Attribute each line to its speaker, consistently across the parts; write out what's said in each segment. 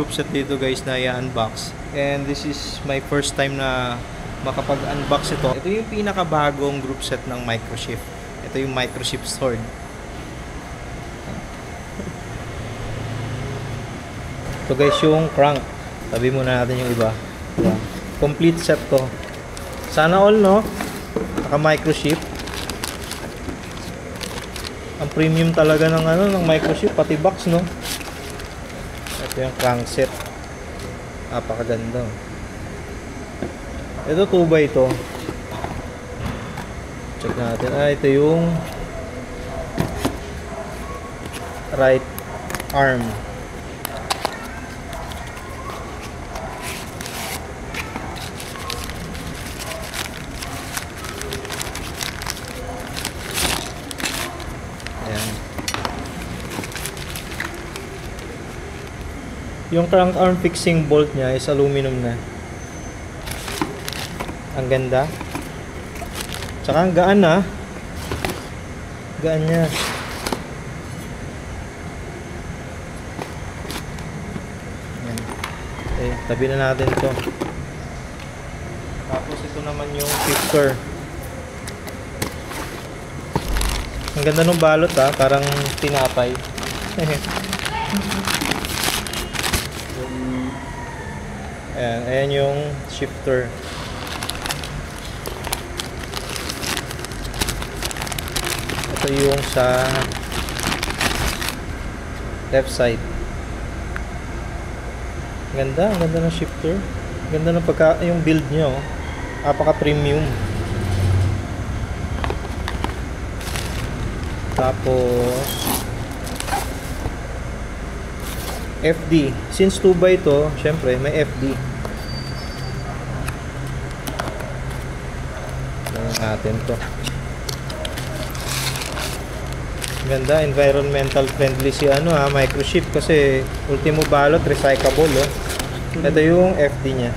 Speaker 1: group set dito guys na i-unbox. And this is my first time na makapag-unbox ito. Ito yung pinakabagong group set ng Microshift. Ito yung Microshift Sword. Ito guys yung crank. Tabi muna natin yung iba. Diba? Complete set to. Sana all, no? Naka-Microshift. Ang premium talaga ng ng Microshift, pati box, no? Ito yung crankset. Napakaganda. Ito 2x ito. Check natin. Ito yung right arm. Yung crank arm fixing bolt niya is aluminum na. Ang ganda. Tsaka ang gaan na. Gaan niya. Yan. Okay, tabi na natin ito. Tapos ito naman yung shifter. Ang ganda ng balot ha, parang tinapay. Ayan yung shifter. Ito yung sa left side. Ganda ng shifter. Ganda ng yung build niya, oh. Napaka-premium. Tapos FD. Since 2x ito, syempre may FD. Tingnan natin to. Ganda, environmental friendly si Microshift kasi ultimo balot recyclable, oh. Ito yung FD niya.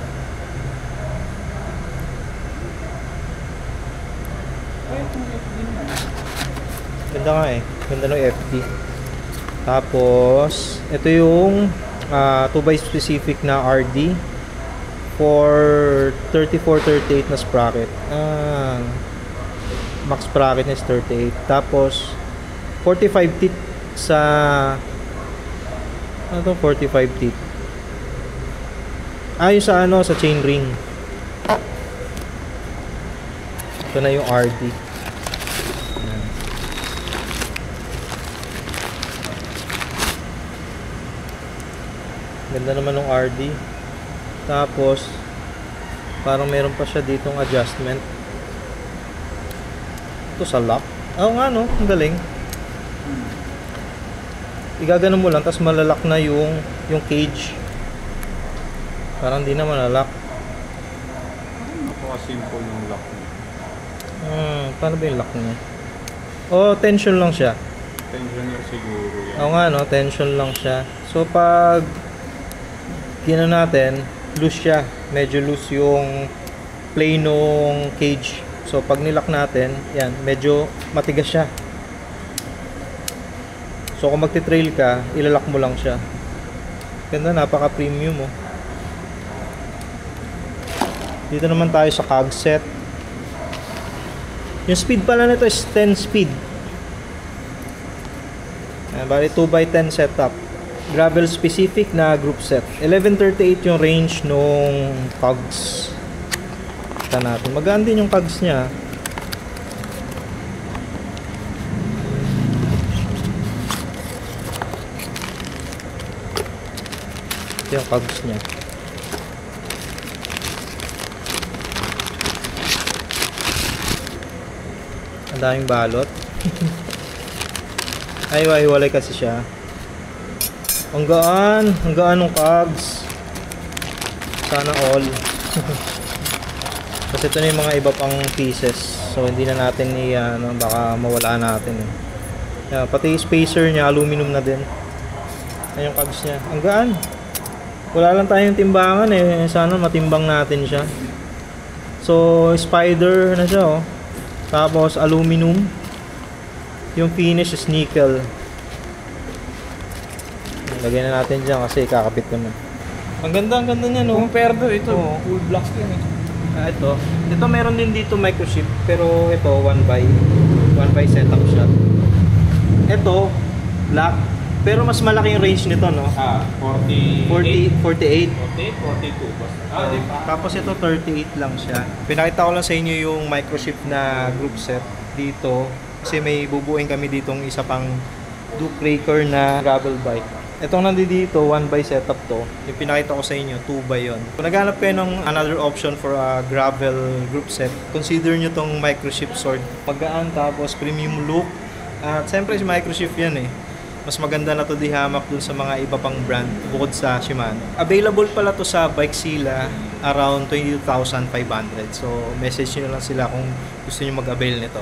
Speaker 1: Ganda nga eh. Ganda ng FD. Tapos ito yung 2x specific na RD for 34-38 na sprocket. Max sprocket is 38. Tapos 45 teeth sa 45 teeth. Yung sa chain ring. Ito na yung RD. Ganda naman ng RD. Tapos parang meron pa siya ditong adjustment. Ito sa lock. Oo nga, no? Ang galing. Igagano mo lang, tapos malalak na yung cage. Parang di na malalak.
Speaker 2: Napaka-simple yung lock niya.
Speaker 1: Paano ba yung lock niya? Tension lang siya.
Speaker 2: Tension lang siguro yan.
Speaker 1: Oo nga, no? Tension lang siya. So pag gina natin, loose siya. Medyo loose yung plane ng cage. So pag nilock natin, yan, medyo matigas siya. So kung magti-trail ka, ilalak mo lang siya. Ganda, napaka-premium, oh. Dito naman tayo sa cog set. Yung speed pala nito is 10 speed. Bali 2x10 setup. Gravel specific na group set. 1138 yung range nung cogs. Kita natin. Magaan din yung cogs niya. Ito yung cogs niya. Ang daming balot. Ay, hiwalay kasi siya. Ang gaan ng cogs. Sana all. Kasi ito na yung mga iba pang pieces. So hindi na natin baka mawala natin. Pati spacer niya aluminum na din. Ayun yung cogs niya. Ang gaan. Wala lang tayong timbangan eh. Sana matimbang natin siya. So spider na siya, oh. Tapos aluminum. Yung finish is nickel. Lagyan na natin dyan kasi kakabit naman. Ang ganda niya, no?
Speaker 2: Compare do, ito,
Speaker 1: Oo.
Speaker 2: full blocks yan eh.
Speaker 1: Ito meron din dito microchip, pero ito 1x setup siya. Ito black, pero mas malaki yung range nito, no?
Speaker 2: 48.
Speaker 1: 48.
Speaker 2: 42 ba? Di pa.
Speaker 1: Tapos ito 38 lang siya. Pinakita ko lang sa inyo yung microchip na group set dito kasi may bubuuin kami ditong isa pang Duke Racer na gravel bike. Itong nandito 1x setup to. Yung pinakita ko sa inyo 2x yon. Kung naghanap kayo ng another option for a gravel group set, consider nyo tong microchip sword. Paggaan tapos premium look. At siyempre si microchip yan eh. Mas maganda na to di hamak dun sa mga iba pang brand bukod sa Shimano. Available pala to sa Bikesila around 22,500. So message nyo lang sila kung gusto nyo mag-avail nito.